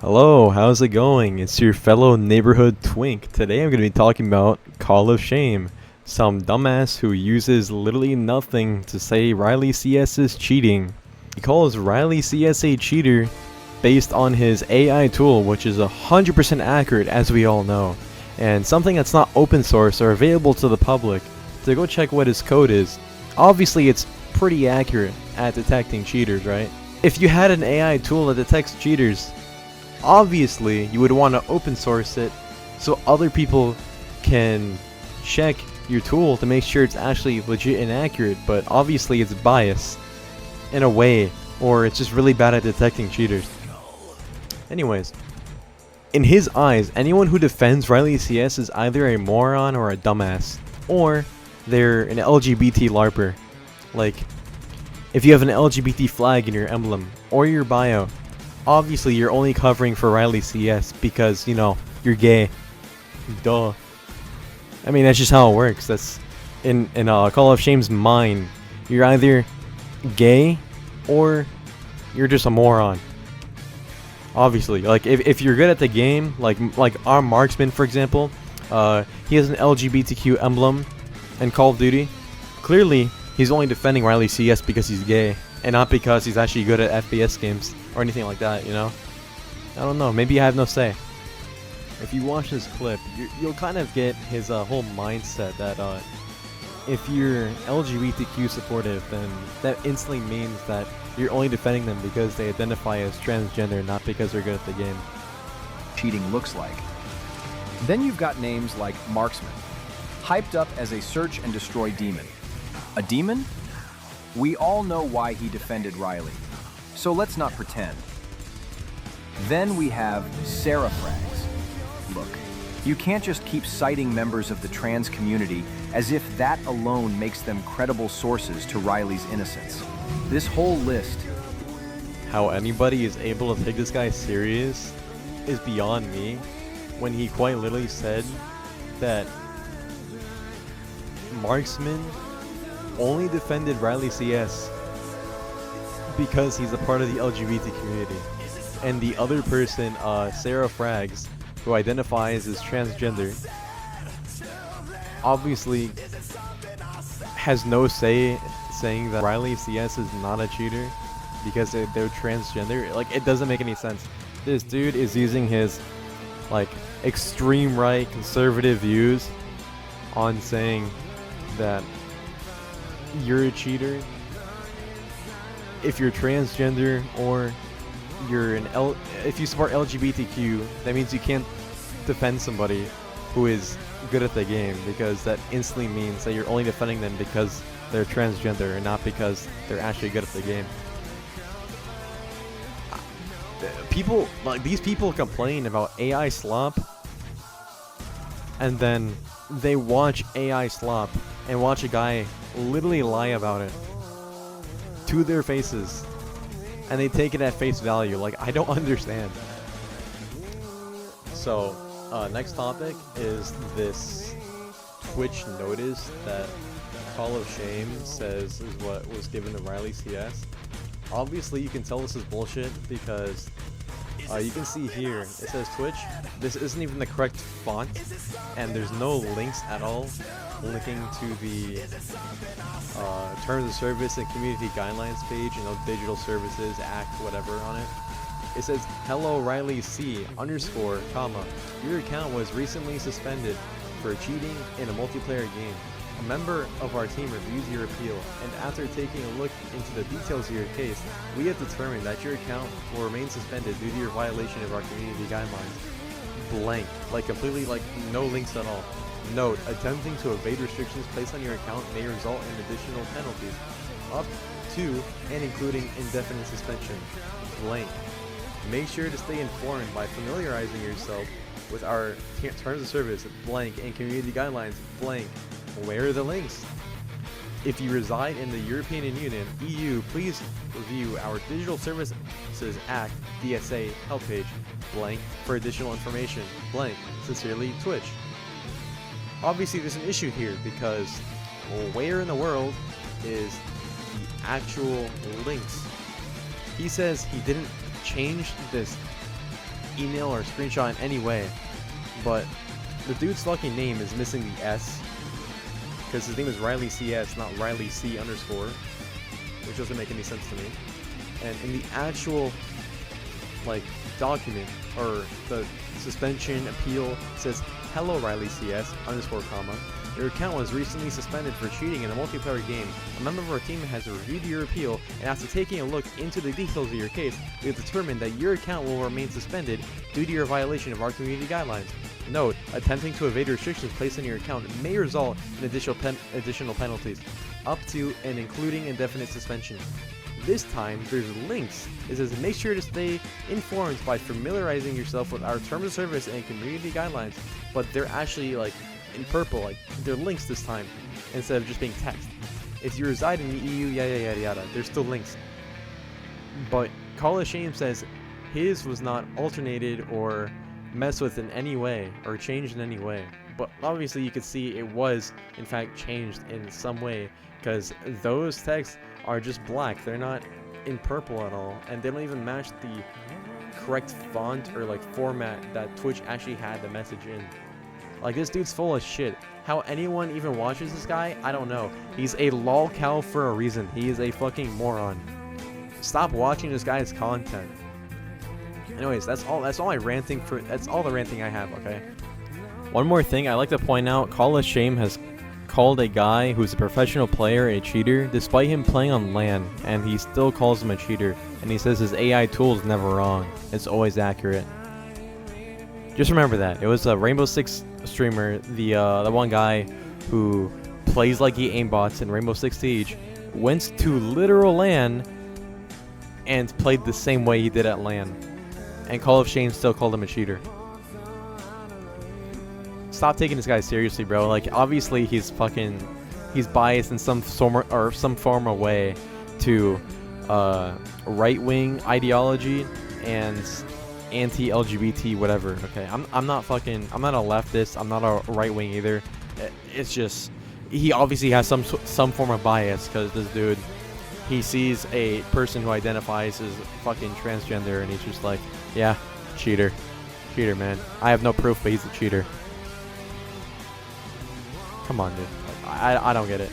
Hello, how's it going? It's your fellow neighborhood twink. Today I'm going to be talking about Call of Shame. Some dumbass who uses literally nothing to say Riley CS is cheating. He calls Riley CS a cheater based on his AI tool, which is 100% accurate as we all know, and something that's not open source or available to the public. So go check what his code is. Obviously it's pretty accurate at detecting cheaters, right? If you had an AI tool that detects cheaters, obviously you would want to open source it so other people can check your tool to make sure it's actually legit and accurate, but obviously it's biased in a way, or it's just really bad at detecting cheaters. Anyways, in his eyes, anyone who defends Riley CS is either a moron or a dumbass, or they're an LGBT LARPer. Like, if you have an LGBT flag in your emblem or your bio, obviously you're only covering for Riley CS because, you know, you're gay. Duh. I mean, that's just how it works. That's in Call of Shame's mind. You're either gay or you're just a moron. Obviously, like if you're good at the game, like our marksman, for example, he has an LGBTQ emblem in Call of Duty. Clearly, he's only defending Riley CS because he's gay, and not because he's actually good at FPS games or anything like that, you know? I don't know, maybe I have no say. If you watch this clip, you'll kind of get his whole mindset that if you're LGBTQ supportive, then that instantly means that you're only defending them because they identify as transgender, not because they're good at the game. Cheating looks like. Then you've got names like Marksman, hyped up as a search and destroy demon. A demon? We all know why he defended Riley, so let's not pretend. Then we have Seraphrag. Look, you can't just keep citing members of the trans community as if that alone makes them credible sources to Riley's innocence. This whole list... How anybody is able to take this guy serious is beyond me, when he quite literally said that Marksman only defended Riley CS because he's a part of the LGBT community. And the other person, Sarah Frags, who identifies as transgender, obviously has no say saying that Riley CS is not a cheater because they're transgender. Like, it doesn't make any sense. This dude is using his, like, extreme right conservative views on saying that you're a cheater if you're transgender, or you're if you support LGBTQ. That means you can't defend somebody who is good at the game, because that instantly means that you're only defending them because they're transgender and not because they're actually good at the game. People like these people complain about AI slop, and then they watch AI slop and watch a guy literally lie about it to their faces, and they take it at face value. Like, I don't understand. So, next topic is this Twitch notice that Call of Shame says is what was given to Riley CS. Obviously, you can tell this is bullshit because you can see here, it says Twitch. This isn't even the correct font, and there's no links at all linking to the Terms of Service and Community Guidelines page, you know, Digital Services Act, whatever on it. It says, "Hello Riley C _ comma, your account was recently suspended for cheating in a multiplayer game. A member of our team reviewed your appeal, and after taking a look into the details of your case, we have determined that your account will remain suspended due to your violation of our community guidelines." Blank. Like, completely, like, no links at all. Note, attempting to evade restrictions placed on your account may result in additional penalties, up to and including indefinite suspension. Blank. Make sure to stay informed by familiarizing yourself with our terms of service, blank, and community guidelines, blank. Where are the links? If you reside in the European Union, EU, please review our Digital Services Act, DSA, help page, blank, for additional information, blank. Sincerely, Twitch. Obviously, there's an issue here because, well, where in the world is the actual links? He says he didn't change this email or screenshot in any way, but the dude's fucking name is missing the S, because his name is Riley CS, not Riley C underscore, which doesn't make any sense to me. And in the actual like document or the suspension appeal, it says, "Hello Riley CS underscore comma. Your account was recently suspended for cheating in a multiplayer game. A member of our team has reviewed your appeal, and after taking a look into the details of your case, we have determined that your account will remain suspended due to your violation of our community guidelines. Note, attempting to evade restrictions placed on your account may result in additional penalties, up to and including indefinite suspension. This time, there's links. It says make sure to stay informed by familiarizing yourself with our terms of service and community guidelines," but they're actually like in purple, like they're links this time instead of just being text. If you reside in the EU, yada yada yada, there's still links. But Call of Shame says his was not alternated or messed with in any way or changed in any way. But obviously you could see it was in fact changed in some way, because those texts are just black. They're not in purple at all, and they don't even match the correct font or like format that Twitch actually had the message in. Like, this dude's full of shit. How anyone even watches this guy, I don't know. He's a lolcow for a reason. He is a fucking moron. Stop watching this guy's content. Anyways, that's all my ranting for. That's all the ranting I have, okay? One more thing I like to point out, Call of Shame has called a guy who's a professional player a cheater despite him playing on LAN, and he still calls him a cheater, and he says his AI tool is never wrong. It's always accurate. Just remember that. It was a Rainbow Six streamer, the one guy who plays like he aimbots in Rainbow Six Siege, went to literal LAN and played the same way he did at LAN, and Call of Shame still called him a cheater. Stop taking this guy seriously, bro. Like, obviously he's biased in some form or way to right-wing ideology and anti-LGBT whatever. Okay, I'm not a leftist. I'm not a right-wing either. It's just he obviously has some form of bias, because this dude, he sees a person who identifies as fucking transgender, and he's just like, yeah, cheater, man. I have no proof, but he's a cheater. Come on, dude. I don't get it.